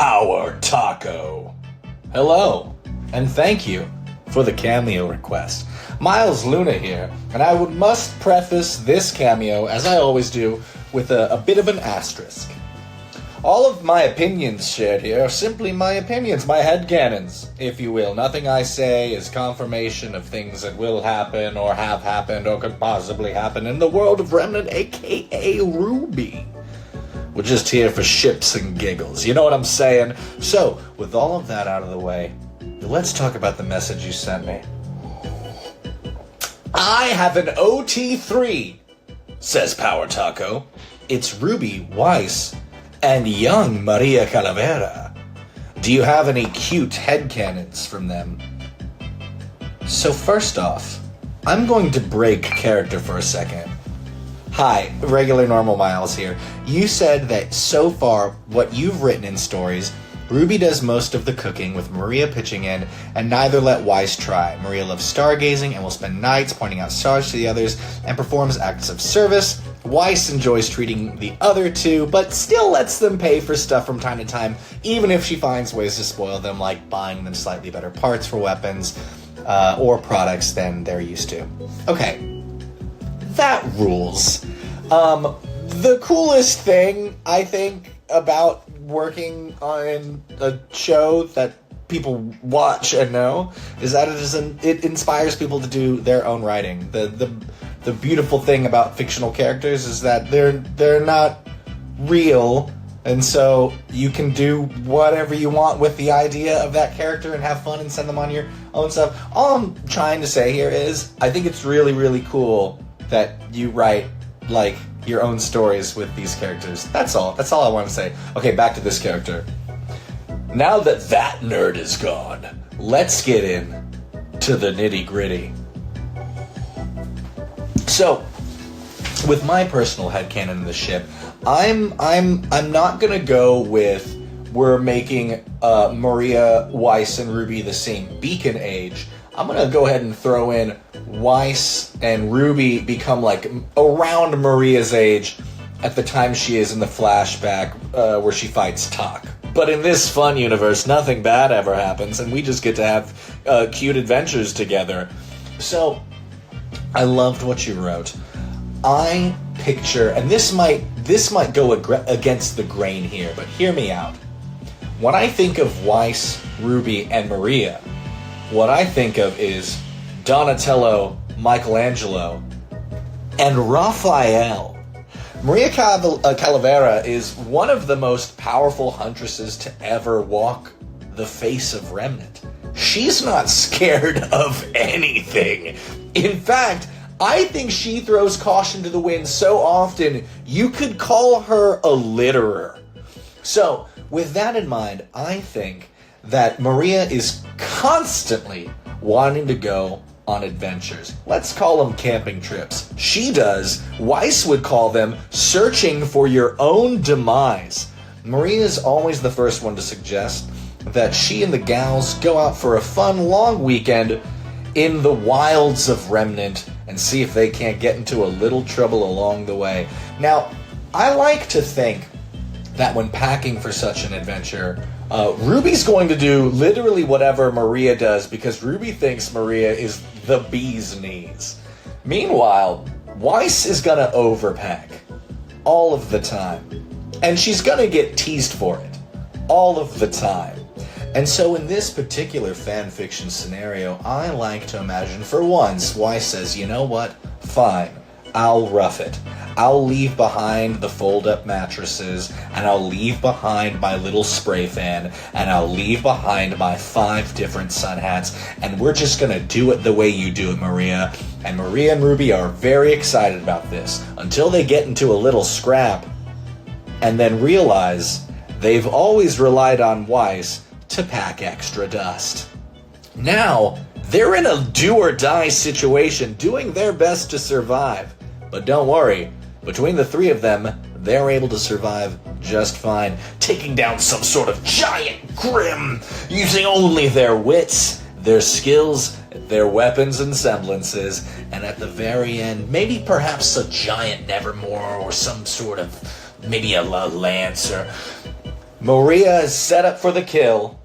Power Taco. Hello, and thank you for the cameo request. Miles Luna here, and I must preface this cameo, as I always do, with a bit of an asterisk. All of my opinions shared here are simply my opinions, my headcanons, if you will. Nothing I say is confirmation of things that will happen, or have happened, or could possibly happen in the world of Remnant, aka RWBY. We're just here for ships and giggles, you know what I'm saying? So, with all of that out of the way, let's talk about the message you sent me. I have an OT3, says Power Taco. It's RWBY, Weiss, and young Maria Calavera. Do you have any cute headcanons from them? So first off, I'm going to break character for a second. Hi, regular normal Miles here. You said that so far, what you've written in stories, RWBY does most of the cooking with Maria pitching in, and neither let Weiss try. Maria loves stargazing and will spend nights pointing out stars to the others and performs acts of service. Weiss enjoys treating the other two, but still lets them pay for stuff from time to time, even if she finds ways to spoil them, like buying them slightly better parts for weapons or products than they're used to. Okay. That rules. The coolest thing, I think, about working on a show that people watch and know is that it inspires people to do their own writing. The beautiful thing about fictional characters is that they're not real, and so you can do whatever you want with the idea of that character and have fun and send them on your own stuff. All I'm trying to say here is I think it's really, really cool that you write, like, your own stories with these characters. That's all I want to say. Okay, back to this character. Now that nerd is gone, let's get in to the nitty-gritty. So, with my personal headcanon in the ship, I'm not gonna go with we're making Maria, Weiss, and RWBY the same beacon age. I'm gonna go ahead and throw in Weiss and RWBY become like around Maria's age at the time she is in the flashback where she fights Tak. But in this fun universe, nothing bad ever happens, and we just get to have cute adventures together. So, I loved what you wrote. I picture, and this might go against the grain here, but hear me out. When I think of Weiss, RWBY, and Maria, what I think of is Donatello, Michelangelo, and Raphael. Maria Calavera is one of the most powerful huntresses to ever walk the face of Remnant. She's not scared of anything. In fact, I think she throws caution to the wind so often you could call her a litterer. So, with that in mind, I think that Maria is constantly wanting to go on adventures. Let's call them camping trips. She does. Weiss would call them searching for your own demise. Maria is always the first one to suggest that she and the gals go out for a fun, long weekend in the wilds of Remnant and see if they can't get into a little trouble along the way. Now, I like to think that when packing for such an adventure, RWBY's going to do literally whatever Maria does because RWBY thinks Maria is the bee's knees. Meanwhile, Weiss is going to overpack all of the time. And she's going to get teased for it all of the time. And so in this particular fanfiction scenario, I like to imagine for once Weiss says, you know what? Fine. I'll rough it. I'll leave behind the fold-up mattresses, and I'll leave behind my little spray fan, and I'll leave behind my 5 different sun hats, and we're just gonna do it the way you do it, Maria. And Maria and RWBY are very excited about this, until they get into a little scrap, and then realize they've always relied on Weiss to pack extra dust. Now, they're in a do-or-die situation, doing their best to survive. But don't worry, between the 3 of them, they're able to survive just fine, taking down some sort of giant Grim, using only their wits, their skills, their weapons and semblances, and at the very end, maybe perhaps a giant Nevermore or some sort of, maybe a lance or Maria is set up for the kill,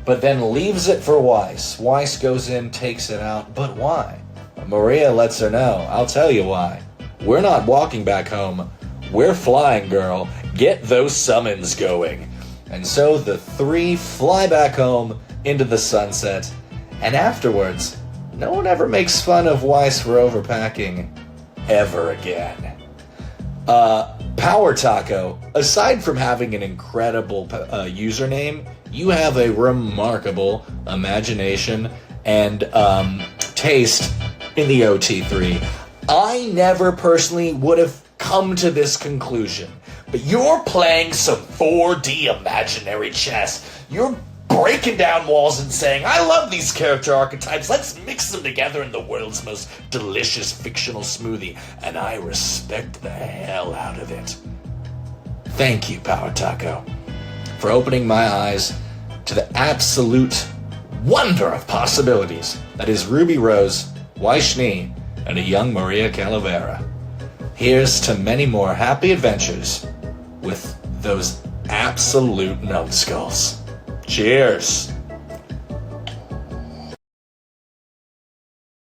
but then leaves it for Weiss. Weiss goes in, takes it out, but why? Maria lets her know, I'll tell you why. We're not walking back home. We're flying, girl. Get those summons going. And so the three fly back home into the sunset, and afterwards, no one ever makes fun of Weiss for overpacking ever again. Power Taco, aside from having an incredible username, you have a remarkable imagination and taste in the OT3. I never personally would have come to this conclusion, but you're playing some 4D imaginary chess. You're breaking down walls and saying, I love these character archetypes, let's mix them together in the world's most delicious fictional smoothie, and I respect the hell out of it. Thank you, Power Taco, for opening my eyes to the absolute wonder of possibilities that is Ruby Rose, Weiss, and a young Maria Calavera. Here's to many more happy adventures with those absolute numbskulls. Cheers!